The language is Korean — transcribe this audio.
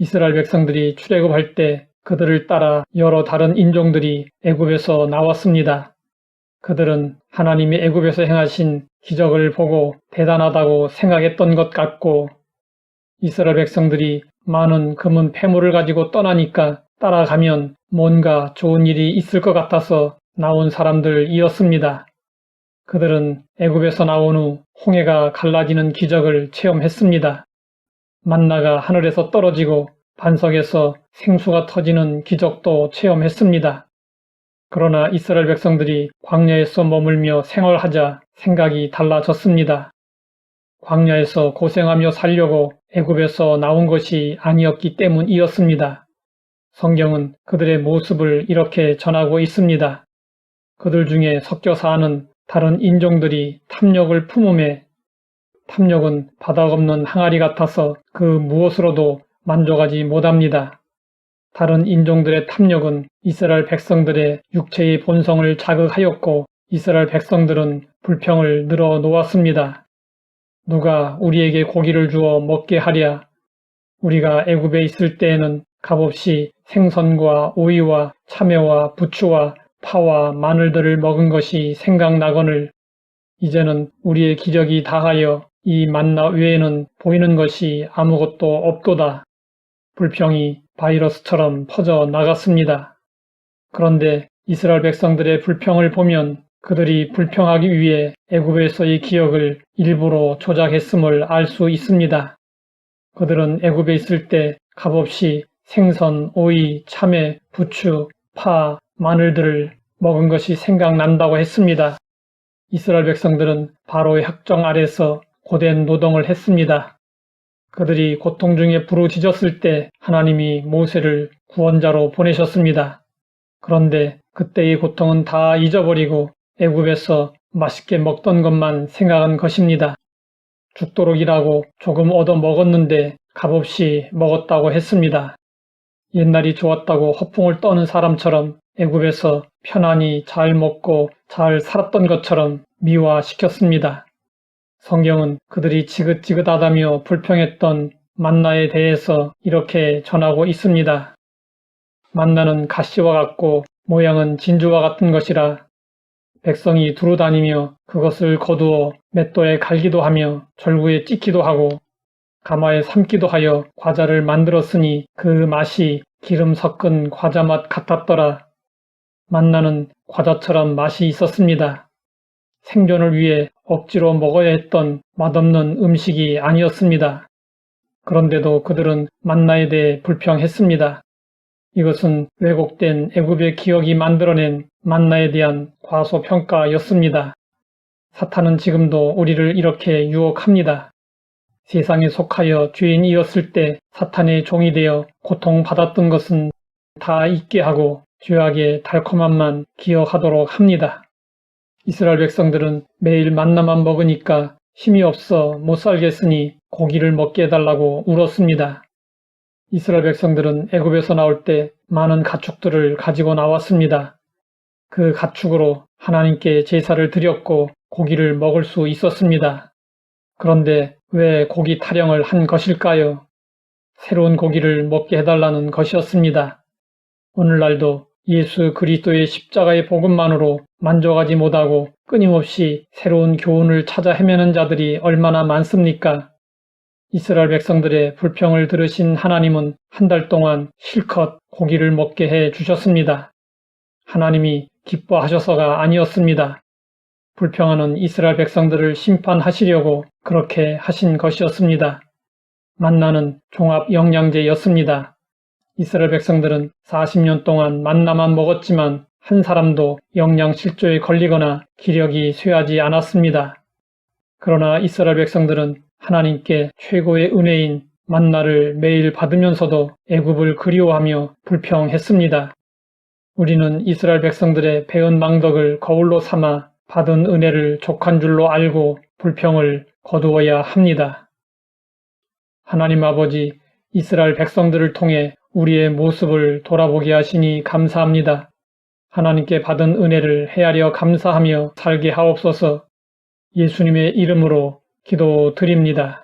이스라엘 백성들이 출애굽할 때 그들을 따라 여러 다른 인종들이 애굽에서 나왔습니다. 그들은 하나님이 애굽에서 행하신 기적을 보고 대단하다고 생각했던 것 같고, 이스라엘 백성들이 많은 금은 폐물을 가지고 떠나니까 따라가면 뭔가 좋은 일이 있을 것 같아서 나온 사람들이었습니다. 그들은 애굽에서 나온 후 홍해가 갈라지는 기적을 체험했습니다. 만나가 하늘에서 떨어지고 반석에서 생수가 터지는 기적도 체험했습니다. 그러나 이스라엘 백성들이 광야에서 머물며 생활하자 생각이 달라졌습니다. 광야에서 고생하며 살려고 애굽에서 나온 것이 아니었기 때문이었습니다. 성경은 그들의 모습을 이렇게 전하고 있습니다. 그들 중에 섞여 사는 다른 인종들이 탐욕을 품음에, 탐욕은 바닥 없는 항아리 같아서 그 무엇으로도 만족하지 못합니다. 다른 인종들의 탐욕은 이스라엘 백성들의 육체의 본성을 자극하였고, 이스라엘 백성들은 불평을 늘어놓았습니다. 누가 우리에게 고기를 주어 먹게 하랴. 우리가 애굽에 있을 때에는 값없이 생선과 오이와 참외와 부추와 파와 마늘들을 먹은 것이 생각나거늘 이제는 우리의 기력이 다하여 이 만나 외에는 보이는 것이 아무것도 없도다. 불평이 바이러스처럼 퍼져 나갔습니다. 그런데 이스라엘 백성들의 불평을 보면 그들이 불평하기 위해 애굽에서의 기억을 일부러 조작했음을 알 수 있습니다. 그들은 애굽에 있을 때 값없이 생선, 오이, 참외, 부추, 파, 마늘들을 먹은 것이 생각난다고 했습니다. 이스라엘 백성들은 바로의 학정 아래서 고된 노동을 했습니다. 그들이 고통 중에 부르짖었을 때 하나님이 모세를 구원자로 보내셨습니다. 그런데 그때의 고통은 다 잊어버리고 애굽에서 맛있게 먹던 것만 생각한 것입니다. 죽도록 일하고 조금 얻어 먹었는데 값없이 먹었다고 했습니다. 옛날이 좋았다고 허풍을 떠는 사람처럼 애굽에서 편안히 잘 먹고 잘 살았던 것처럼 미화시켰습니다. 성경은 그들이 지긋지긋하다며 불평했던 만나에 대해서 이렇게 전하고 있습니다. 만나는 가시와 같고 모양은 진주와 같은 것이라 백성이 두루 다니며 그것을 거두어 맷돌에 갈기도 하며 절구에 찢기도 하고 가마에 삶기도 하여 과자를 만들었으니 그 맛이 기름 섞은 과자 맛 같았더라. 만나는 과자처럼 맛이 있었습니다. 생존을 위해 억지로 먹어야 했던 맛없는 음식이 아니었습니다. 그런데도 그들은 만나에 대해 불평했습니다. 이것은 왜곡된 애굽의 기억이 만들어낸 만나에 대한 과소평가였습니다. 사탄은 지금도 우리를 이렇게 유혹합니다. 세상에 속하여 죄인이었을 때 사탄의 종이 되어 고통받았던 것은 다 잊게 하고 죄악의 달콤함만 기억하도록 합니다. 이스라엘 백성들은 매일 만나만 먹으니까 힘이 없어 못 살겠으니 고기를 먹게 해달라고 울었습니다. 이스라엘 백성들은 애굽에서 나올 때 많은 가축들을 가지고 나왔습니다. 그 가축으로 하나님께 제사를 드렸고 고기를 먹을 수 있었습니다. 그런데 왜 고기 타령을 한 것일까요? 새로운 고기를 먹게 해달라는 것이었습니다. 오늘날도 예수 그리스도의 십자가의 복음만으로 만족하지 못하고 끊임없이 새로운 교훈을 찾아 헤매는 자들이 얼마나 많습니까? 이스라엘 백성들의 불평을 들으신 하나님은 한 달 동안 실컷 고기를 먹게 해 주셨습니다. 하나님이 기뻐하셔서가 아니었습니다. 불평하는 이스라엘 백성들을 심판하시려고 그렇게 하신 것이었습니다. 만나는 종합 영양제였습니다. 이스라엘 백성들은 40년 동안 만나만 먹었지만 한 사람도 영양실조에 걸리거나 기력이 쇠하지 않았습니다. 그러나 이스라엘 백성들은 하나님께 최고의 은혜인 만나를 매일 받으면서도 애굽을 그리워하며 불평했습니다. 우리는 이스라엘 백성들의 배은 망덕을 거울로 삼아 받은 은혜를 족한 줄로 알고 불평을 거두어야 합니다. 하나님 아버지, 이스라엘 백성들을 통해 우리의 모습을 돌아보게 하시니 감사합니다. 하나님께 받은 은혜를 헤아려 감사하며 살게 하옵소서. 예수님의 이름으로 기도드립니다.